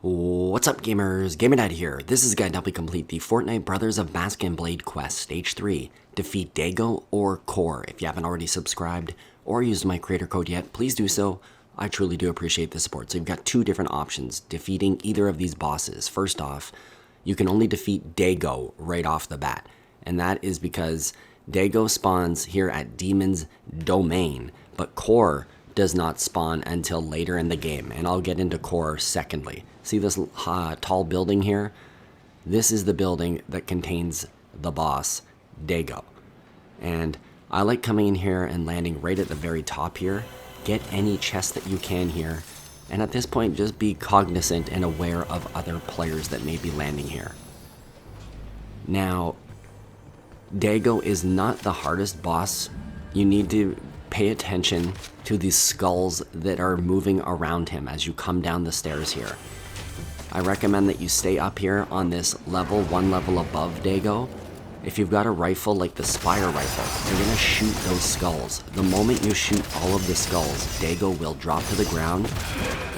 What's up, gamers? GamerDad here. This is a guide to help you complete the Fortnite Brothers of Mask and Blade quest, Stage 3. Defeat Daigo or Core. If you haven't already subscribed or used my creator code yet, please do so. I truly do appreciate the support. So you've got two different options, defeating either of these bosses. First off, you can only defeat Daigo right off the bat. And that is because Daigo spawns here at Demon's Domain, but Core does not spawn until later in the game, and I'll get into Core secondly. See this tall building here? This is the building that contains the boss, Daigo. And I like coming in here and landing right at the very top here. Get any chest that you can here, and at this point just be cognizant and aware of other players that may be landing here. Now, Daigo is not the hardest boss. You need to pay attention to these skulls that are moving around him as you come down the stairs here. I recommend that you stay up here on this level, one level above Daigo. If you've got a rifle like the Spire rifle, you're gonna shoot those skulls. The moment you shoot all of the skulls, Daigo will drop to the ground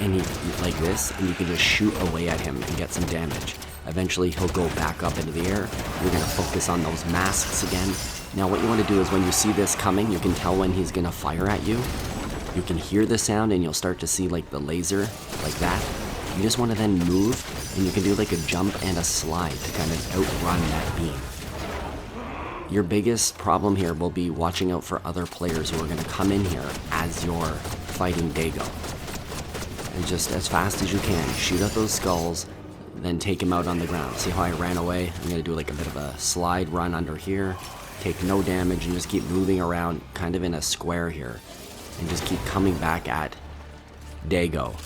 and like this, and you can just shoot away at him and get some damage. Eventually he'll go back up into the air. You're gonna focus on those masks again. Now what you want to do is when you see this coming, you can tell when he's going to fire at you. You can hear the sound and you'll start to see like the laser, like that. You just want to then move, and you can do like a jump and a slide to kind of outrun that beam. Your biggest problem here will be watching out for other players who are going to come in here as you're fighting Daigo. And just as fast as you can, shoot at those skulls, then take him out on the ground. See how I ran away? I'm going to do like a bit of a slide run under here. Take no damage and just keep moving around kind of in a square here, and just keep coming back at Daigo.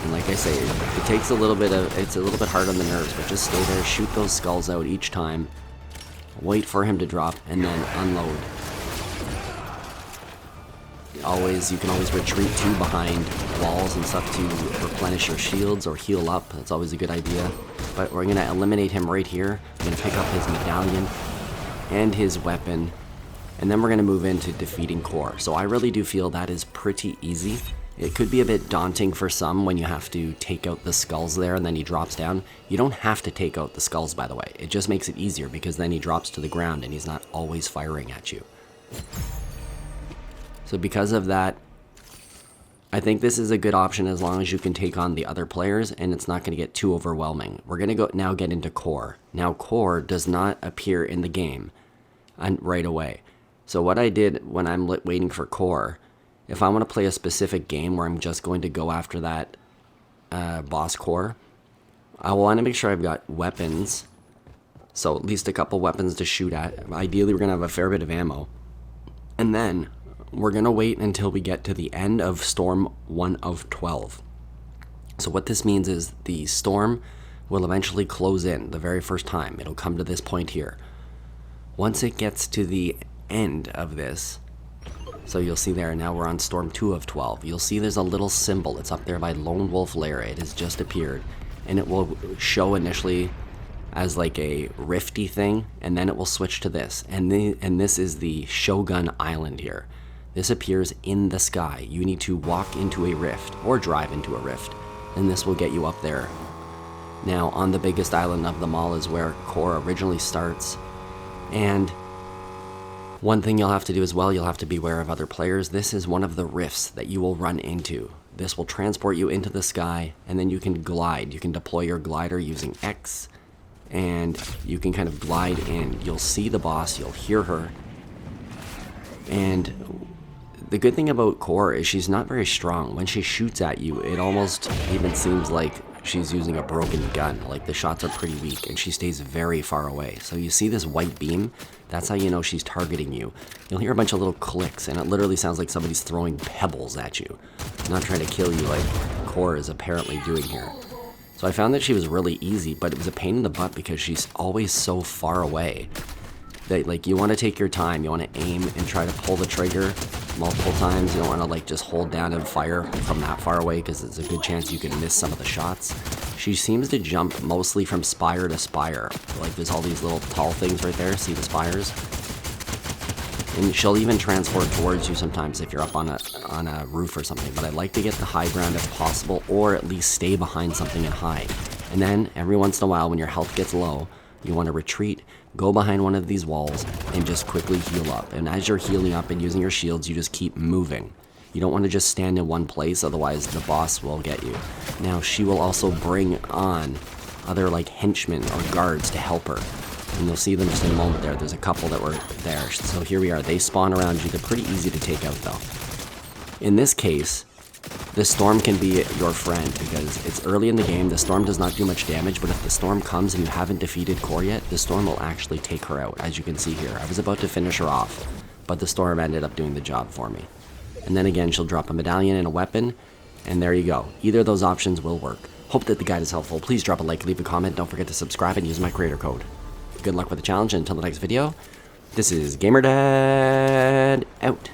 And like I say, it takes a little bit of, it's a little bit hard on the nerves, but just stay there, shoot those skulls out each time, wait for him to drop, and then unload. You can always retreat to behind walls and stuff to replenish your shields or heal up. That's always a good idea. But we're going to eliminate him right here. We're going to pick up his medallion and his weapon, and then we're going to move into defeating Core. So I really do feel that is pretty easy. It could be a bit daunting for some when you have to take out the skulls there and then he drops down. You don't have to take out the skulls, by the way. It just makes it easier because then he drops to the ground and he's not always firing at you. So because of that, I think this is a good option as long as you can take on the other players and it's not going to get too overwhelming. We're going to now get into Core. Now Core does not appear in the game right away. So what I did when I'm waiting for Core, if I want to play a specific game where I'm just going to go after that boss Core, I want to make sure I've got weapons. So at least a couple weapons to shoot at. Ideally we're going to have a fair bit of ammo. And then we're going to wait until we get to the end of Storm 1 of 12. So what this means is the storm will eventually close in the very first time. It'll come to this point here. Once it gets to the end of this, so you'll see there, now we're on Storm 2 of 12. You'll see there's a little symbol. It's up there by Lone Wolf Lair. It has just appeared. And it will show initially as like a rifty thing, and then it will switch to this. And this is the Shogun Island here. This appears in the sky. You need to walk into a rift or drive into a rift, and this will get you up there. Now, on the biggest island of them all is where Core originally starts. And one thing you'll have to do as well, you'll have to be aware of other players. This is one of the rifts that you will run into. This will transport you into the sky, and then you can glide. You can deploy your glider using X, and you can kind of glide in. You'll see the boss, you'll hear her, and the good thing about Core is she's not very strong. When she shoots at you, it almost even seems like she's using a broken gun. Like the shots are pretty weak and she stays very far away. So you see this white beam? That's how you know she's targeting you. You'll hear a bunch of little clicks and it literally sounds like somebody's throwing pebbles at you. Not trying to kill you like Core is apparently doing here. So I found that she was really easy, but it was a pain in the butt because she's always so far away. That, like, you want to take your time, you want to aim and try to pull the trigger multiple times. You don't want to like just hold down and fire from that far away because it's a good chance you can miss some of the shots. She seems to jump mostly from spire to spire. Like there's all these little tall things right there, see the spires? And she'll even transport towards you sometimes if you're up on a roof or something. But I like to get the high ground if possible, or at least stay behind something and hide. And then every once in a while when your health gets low, you want to retreat, go behind one of these walls, and just quickly heal up. And as you're healing up and using your shields, you just keep moving. You don't want to just stand in one place, otherwise the boss will get you. Now, she will also bring on other like henchmen or guards to help her. And you'll see them just in a moment there. There's a couple that were there. So here we are. They spawn around you. They're pretty easy to take out though. In this case, the storm can be your friend because it's early in the game. The storm does not do much damage, but if the storm comes and you haven't defeated Core yet, the storm will actually take her out, as you can see here. I was about to finish her off, but the storm ended up doing the job for me. And then again, she'll drop a medallion and a weapon, and there you go. Either of those options will work. Hope that the guide is helpful. Please drop a like, leave a comment, don't forget to subscribe, and use my creator code. Good luck with the challenge, and until the next video, this is GamerDad out.